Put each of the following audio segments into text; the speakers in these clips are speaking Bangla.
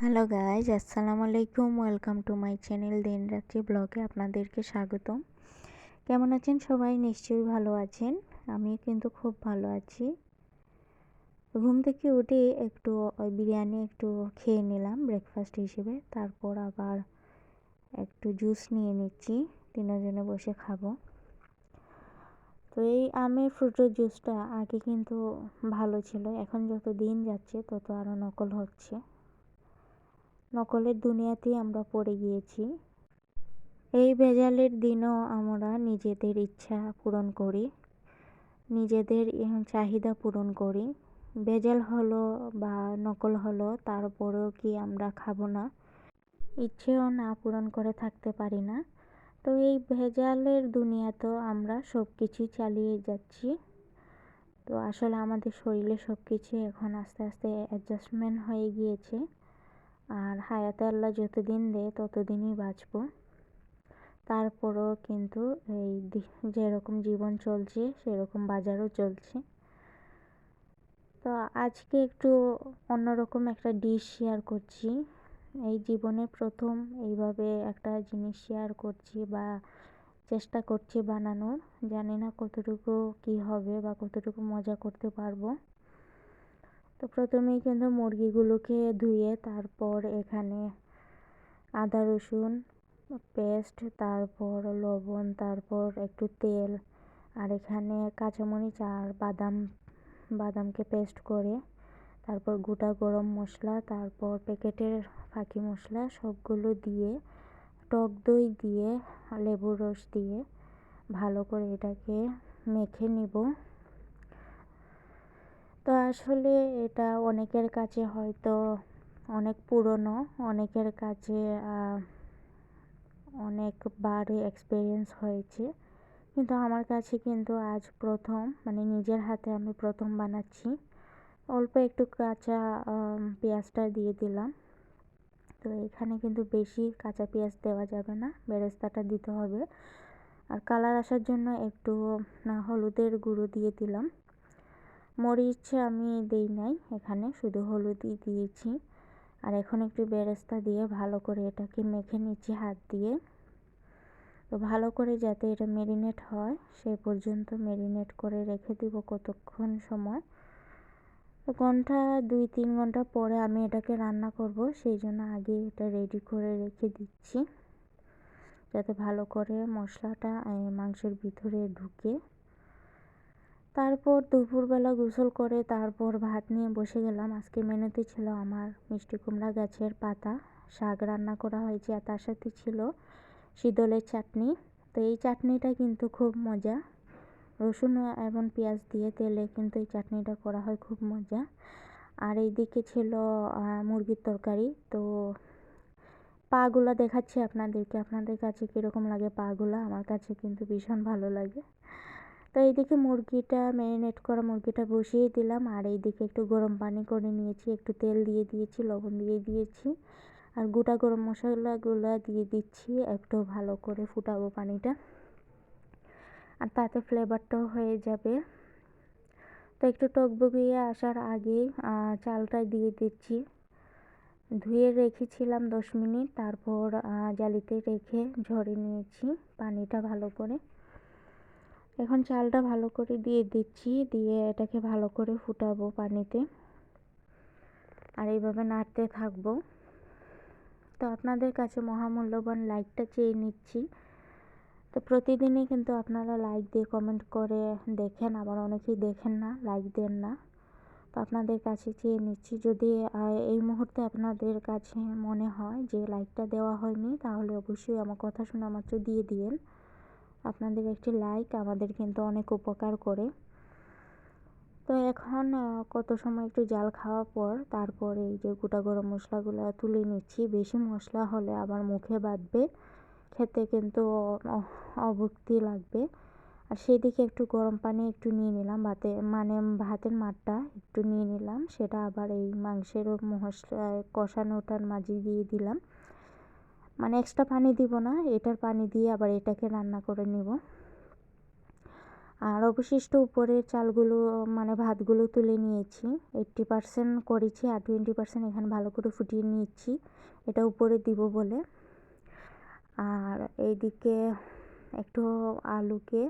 হ্যালো গাইজ, আসসালামু আলাইকুম। ওয়েলকাম টু মাই চ্যানেল দিন রাত্রি ব্লগে আপনাদেরকে স্বাগতম। কেমন আছেন সবাই? নিশ্চয়ই ভালো আছেন। আমি কিন্তু খুব ভালো আছি। ঘুম থেকে উঠে একটু বিরিয়ানি খেয়ে নিলাম ব্রেকফাস্ট হিসেবে। তারপর আবার একটু জুস নিয়ে নিচ্ছি, তিনজনে বসে খাবো। তো এই আমের ফ্রুটের জুসটা আগে কিন্তু ভালো ছিল, এখন যত দিন যাচ্ছে তত আরও নকল হচ্ছে। নকলের দুনিয়াতেই আমরা পড়ে গিয়েছি। এই ভেজালের দিনও আমরা নিজেদের ইচ্ছা পূরণ করি, নিজেদের চাহিদা পূরণ করি। ভেজাল হলো বা নকল হলো, তারপরেও কি আমরা খাবো না? ইচ্ছেও না পূরণ করে থাকতে পারি না। তো এই ভেজালের দুনিয়াতেও আমরা সব কিছুই চালিয়ে যাচ্ছি। তো আসলে আমাদের শরীরে সব কিছু এখন আস্তে আস্তে অ্যাডজাস্টমেন্ট হয়ে গিয়েছে। আর হায়াতে আল্লাহ যতদিন দেয় ততদিনই বাঁচবো। তারপরও কিন্তু এই যেরকম জীবন চলছে সেরকম বাজারও চলছে। তো আজকে একটু অন্যরকম একটা ডিশ শেয়ার করছি। এই জীবনে প্রথম এইভাবে একটা জিনিস শেয়ার করছি বা চেষ্টা করছি বানানোর। জানি না কতটুকু কি হবে বা কতটুকু মজা করতে পারবো। তো প্রথমেই কিন্তু মুরগিগুলোকে ধুয়ে তারপর এখানে আদা রসুন পেস্ট, তারপর লবণ, তারপর একটু তেল, আর এখানে কাঁচামরিচ আর বাদামকে পেস্ট করে, তারপর গোটা গরম মশলা, তারপর প্যাকেটের ফাঁকি মশলা সবগুলো দিয়ে, টক দই দিয়ে, লেবুর রস দিয়ে ভালো করে এটাকে মেখে নিব। তো আসলে এটা অনেকের কাছে হয়তো অনেক পুরনো, অনেকের কাছে অনেকবার এক্সপিরিয়েন্স হয়েছে, কিন্তু আমার কাছে কিন্তু আজ প্রথম, মানে নিজের হাতে আমি প্রথম বানাচ্ছি। অল্প একটু কাঁচা পেঁয়াজটা দিয়ে দিলাম। তো এখানে কিন্তু বেশি কাঁচা পেঁয়াজ দেওয়া যাবে না, বেরেস্তাটা দিতে হবে। আর কালার আসার জন্য একটু হলুদের গুঁড়ো দিয়ে দিলাম। মরিচ আমি দেই নাই, এখানে শুধু হলুদই দিয়েছি। আর এখন একটু বেরেস্তা দিয়ে ভালো করে এটাকে মেখে নিচ্ছি হাত দিয়ে। তো ভালো করে যাতে এটা ম্যারিনেট হয় সেই পর্যন্ত ম্যারিনেট করে রেখে দিব কতক্ষণ সময়। তো ঘন্টা 2-3 ঘন্টা পরে আমি এটাকে রান্না করব, সেই জন্য আগে এটা রেডি করে রেখে দিচ্ছি যাতে ভালো করে মশলাটা মাংসের ভিতরে ঢুকে। তারপর দুপুরবেলা গোসল করে তারপর ভাত নিয়ে বসে গেলাম। আজকে মেনুতে ছিল আমার মিষ্টি কুমড়া গাছের পাতা শাক রান্না করা হয়েছে, আর তার সাথে ছিল শীতলের চাটনি। তো এই চাটনিটা কিন্তু খুব মজা, রসুন এবং পেঁয়াজ দিয়ে তেলে কিন্তু এই চাটনিটা করা হয়, খুব মজা। আর এইদিকে ছিল মুরগির তরকারি। তো পাগুলা দেখাচ্ছি আপনাদেরকে, আপনাদের কাছে কীরকম লাগে পাগুলা? আমার কাছে কিন্তু ভীষণ ভালো লাগে। তো এইদিকে মুরগিটা, ম্যারিনেট করা মুরগিটা বসিয়ে দিলাম, আর এইদিকে একটু গরম পানি করে নিয়েছি, একটু তেল দিয়ে দিয়েছি, লবণ দিয়ে দিয়েছি, আর গোটা গরম মশলাগুলো দিয়ে দিচ্ছি। একটু ভালো করে ফুটাবো পানিটা, আর তাতে ফ্লেভারটাও হয়ে যাবে। তো একটু টকবগিয়ে আসার আগেই চালটা দিয়ে দিচ্ছি। ধুয়ে রেখেছিলাম 10 মিনিট, তারপর জালিতে রেখে ঝরিয়ে নিয়েছি পানিটা ভালো করে। এখন চালটা ভালো করে দিয়ে দিচ্ছি, দিয়ে এটাকে ভালো করে ফুটাবো পানিতে, আর এইভাবে নাড়তে থাকবো। তো আপনাদের কাছে মহামূল্যবান লাইকটা চেয়ে নিচ্ছি। তো প্রতিদিনই কিন্তু আপনারা লাইক দিয়ে কমেন্ট করে দেখেন, আবার অনেকেই দেখেন না, লাইক দেন না। তো আপনাদের কাছে চেয়ে নিচ্ছি, যদি এই মুহূর্তে আপনাদের কাছে মনে হয় যে লাইকটা দেওয়া হয়নি, তাহলে অবশ্যই আমার কথা শোনা মাত্র দিয়ে দিয়েন। আপনাদের একটি লাইক আমাদের কিন্তু অনেক উপকার করে। তো এখন কত সময় একটু জাল খাওয়ার পর তারপরে এই যে গোটা গরম মশলাগুলো তুলে নিচ্ছি। বেশি মশলা হলে আবার মুখে বাঁধবে, খেতে কিন্তু অভুক্তি লাগবে। আর সেদিকে একটু গরম পানি একটু নিয়ে নিলাম, ভাতের মাঠটা একটু নিয়ে নিলাম, সেটা আবার এই মাংসের মশলা কষানোটার মাঝে দিয়ে দিলাম। মানে এক্সট্রা পানি দিব না, এটার পানি দিয়ে আবার এটাকে রান্না করে নিব। আর অবশিষ্ট উপরের চালগুলো মানে ভাতগুলো তুলে নিয়েছি। 80% করেছি আর 20% এখানে ভালো করে ফুটিয়ে নিচ্ছি, এটা উপরে দিব বলে। আর এইদিকে একটু আলুকে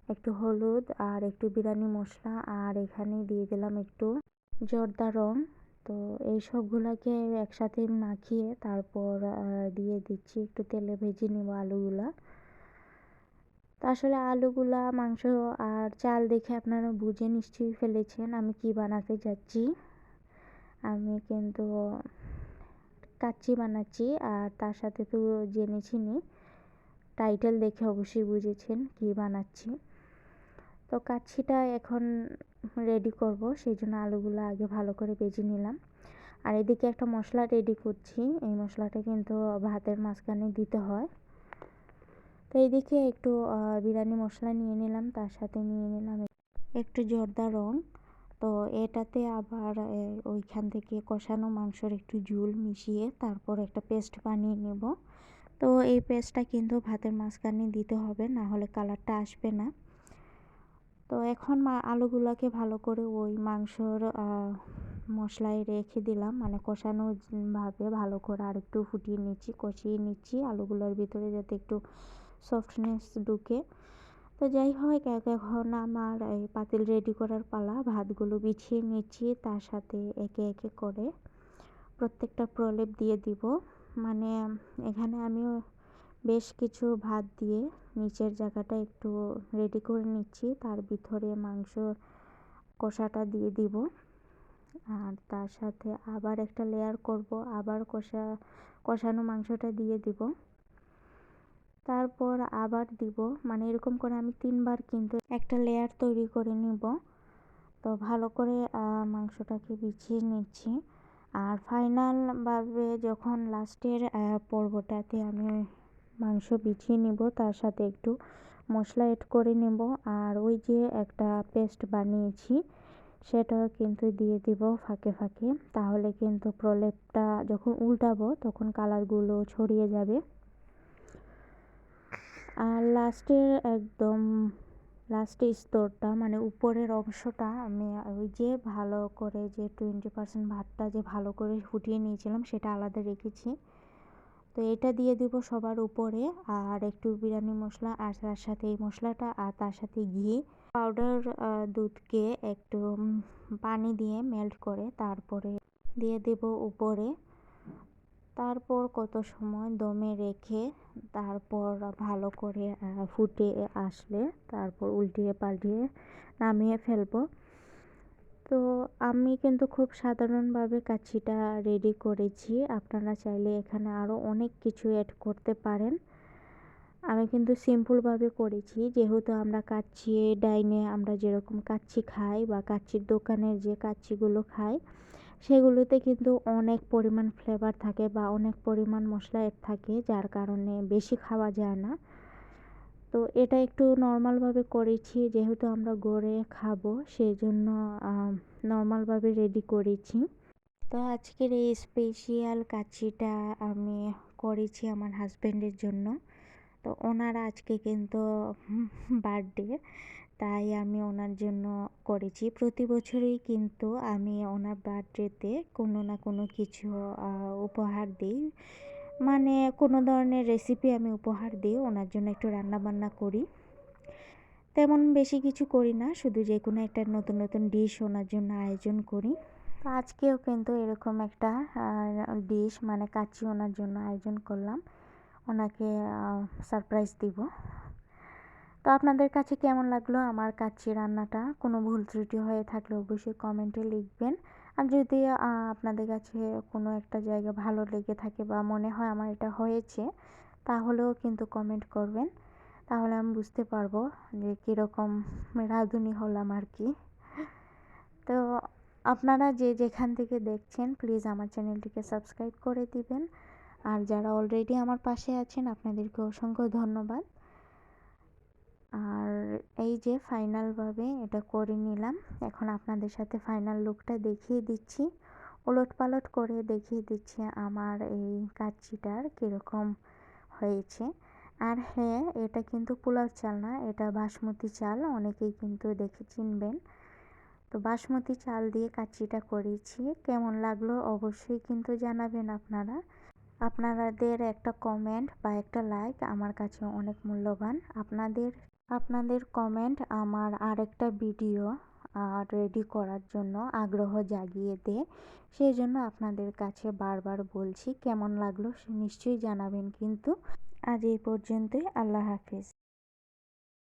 একটু হলুদ আর একটু বিরিয়ানি মশলা আর এখানে দিয়ে দিলাম একটু জর্দা রং। তো এই সবগুলাকে একসাথে মাখিয়ে তারপর দিয়ে দিচ্ছি, একটু তেলে ভেজে নেব আলুগুলা। তো আসলে আলুগুলা, মাংস আর চাল দেখে আপনারা বুঝে নিশ্চয়ই ফেলেছেন আমি কি বানাতে যাচ্ছি। আমি কিন্তু কাচ্চি বানাচ্ছি, আর তার সাথে তো জেনেছেনই, টাইটেল দেখে অবশ্যই বুঝেছেন কি বানাচ্ছি। তো কাচ্চিটা এখন রেডি করব, সেই জন্য আলুগুলো আগে ভালো করে ভেজে নিলাম। আর এদিকে একটা মশলা রেডি করছি, এই মশলাটা কিন্তু ভাতের মাঝখানে দিতে হয়। তো এইদিকে একটু বিরিয়ানি মশলা নিয়ে নিলাম, তার সাথে নিয়ে নিলাম একটু জর্দা রং। তো এটাতে আবার ওইখান থেকে কষানো মাংসর একটু ঝোল মিশিয়ে তারপর একটা পেস্ট বানিয়ে নেব। তো এই পেস্টটা কিন্তু ভাতের মাঝখানে দিতে হবে, না হলে কালারটা আসবে না। তো এখন আলুগুলোকে ভালো করে ওই মাংসর মশলায় রেখে দিলাম, মানে কষানো ভাবে ভালো করে আর একটু ফুটিয়ে নিচ্ছি, কষিয়ে নিচ্ছি আলুগুলোর ভিতরে যাতে একটু সফটনেস ঢুকে। তো যাই হোক, এখন আমার এই পাতিল রেডি করার পালা। ভাতগুলো বিছিয়ে নিচ্ছি, তার সাথে একে একে করে প্রত্যেকটা প্রলেপ দিয়ে দিব। মানে এখানে আমিও বেশ কিছু ভাত দিয়ে নিচের জায়গাটা একটু রেডি করে নিচ্ছি, তার ভিতরে মাংস কষাটা দিয়ে দিব। আর তার সাথে আবার একটা লেয়ার করব, আবার কষানো মাংসটা দিয়ে দিব, তারপর আবার দিব। মানে এরকম করে আমি 3বার কিন্তু একটা লেয়ার তৈরি করে নিব। তো ভালো করে মাংসটাকে বিছিয়ে নিচ্ছি। আর ফাইনালভাবে যখন লাস্টের পর্বটাতে আমি মাংস বিছিয়ে নিব, তার সাথে একটু মশলা অ্যাড করে নেব। আর ওই যে একটা পেস্ট বানিয়েছি সেটাও কিন্তু দিয়ে দিব ফাঁকে ফাঁকে, তাহলে কিন্তু প্রলেপটা যখন উল্টাবো তখন কালারগুলো ছড়িয়ে যাবে। আর একদম লাস্টের স্তরটা মানে উপরের অংশটা আমি ওই যে ভালো করে যে 20% ভাতটা যে ভালো করে ফুটিয়ে নিয়েছিলাম সেটা আলাদা রেখেছি। তো এটা দিয়ে দিব সবার উপরে, আর একটু বিরিয়ানি মশলা আর তার সাথে এই মশলাটা আর তার সাথে ঘি পাউডার দুধকে একটু পানি দিয়ে মেল্ট করে তারপরে দিয়ে দেব উপরে। তারপর কত সময় দমে রেখে তারপর ভালো করে ফুটে আসলে তারপর উল্টিয়ে পাল্টিয়ে নামিয়ে ফেলবো। তো আমি কিন্তু খুব সাধারণভাবে কাচ্চিটা রেডি করেছি, আপনারা চাইলে এখানে আরও অনেক কিছু অ্যাড করতে পারেন। আমি কিন্তু সিম্পলভাবে করেছি, যেহেতু আমরা কাচ্চি ডাইনে আমরা যেরকম কাচ্চি খাই বা কাচ্চির দোকানের যে কাচ্চিগুলো খাই সেগুলোতে কিন্তু অনেক পরিমাণ ফ্লেভার থাকে বা অনেক পরিমাণ মশলা অ্যাড থাকে, যার কারণে বেশি খাওয়া যায় না। তো এটা একটু নর্মালভাবে করেছি, যেহেতু আমরা গড়ে খাবো সেই জন্য নর্মালভাবে রেডি করেছি। তো আজকের এই স্পেশাল কাচ্চিটা আমি করেছি আমার হাজব্যান্ডের জন্য। তো ওনার আজকে কিন্তু বার্থডে, তাই আমি ওনার জন্য করেছি। প্রতি বছরই কিন্তু আমি ওনার বার্থডেতে কোনো না কোনো কিছু উপহার দিই, মানে কোনো ধরনের রেসিপি আমি উপহার দিই, ওনার জন্য একটু রান্না বান্না করি। তেমন বেশি কিছু করি না, শুধু যে কোনো একটা নতুন নতুন ডিশ ওনার জন্য আয়োজন করি। তো আজকেও কিন্তু এরকম একটা ডিশ মানে কাচ্চি ওনার জন্য আয়োজন করলাম, ওনাকে সারপ্রাইজ দিব। তো আপনাদের কাছে কেমন লাগলো আমার কাচ্চি রান্নাটা? কোনো ভুল ত্রুটি হয়ে থাকলে অবশ্যই কমেন্টে লিখবেন। আর যদি আপনাদের কাছে কোনো একটা জায়গা ভালো লেগে থাকে বা মনে হয় আমার এটা হয়েছে, তাহলেও কিন্তু কমেন্ট করবেন, তাহলে আমি বুঝতে পারবো যে কীরকম রাঁধুনি হলাম আর কি। তো আপনারা যে যেখান থেকে দেখছেন প্লিজ আমার চ্যানেলটিকে সাবস্ক্রাইব করে দিবেন। আর যারা অলরেডি আমার পাশে আছেন আপনাদেরকে অসংখ্য ধন্যবাদ। আর এই যে ফাইনালভাবে এটা করে নিলাম, এখন আপনাদের সাথে ফাইনাল লুকটা দেখিয়ে দিচ্ছি, ওলটপালট করে দেখিয়ে দিচ্ছি আমার এই কাচ্চিটার কীরকম হয়েছে। আর হ্যাঁ, এটা কিন্তু পোলাও চাল না, এটা বাসমতি চাল, অনেকেই কিন্তু দেখে চিনবেন। তো বাসমতি চাল দিয়ে কাচ্চিটা করেছি, কেমন লাগলো অবশ্যই কিন্তু জানাবেন আপনারা। আপনাদের একটা কমেন্ট বা একটা লাইক আমার কাছে অনেক মূল্যবান। আপনাদের কমেন্ট আমার আরেকটা ভিডিও রেডি করার জন্য আগ্রহ জাগিয়ে দেয়। সেই জন্য আপনাদের কাছে বারবার বলছি, কেমন লাগলো নিশ্চয়ই জানাবেন কিন্তু। আজ এই পর্যন্তই, আল্লাহ হাফেজ।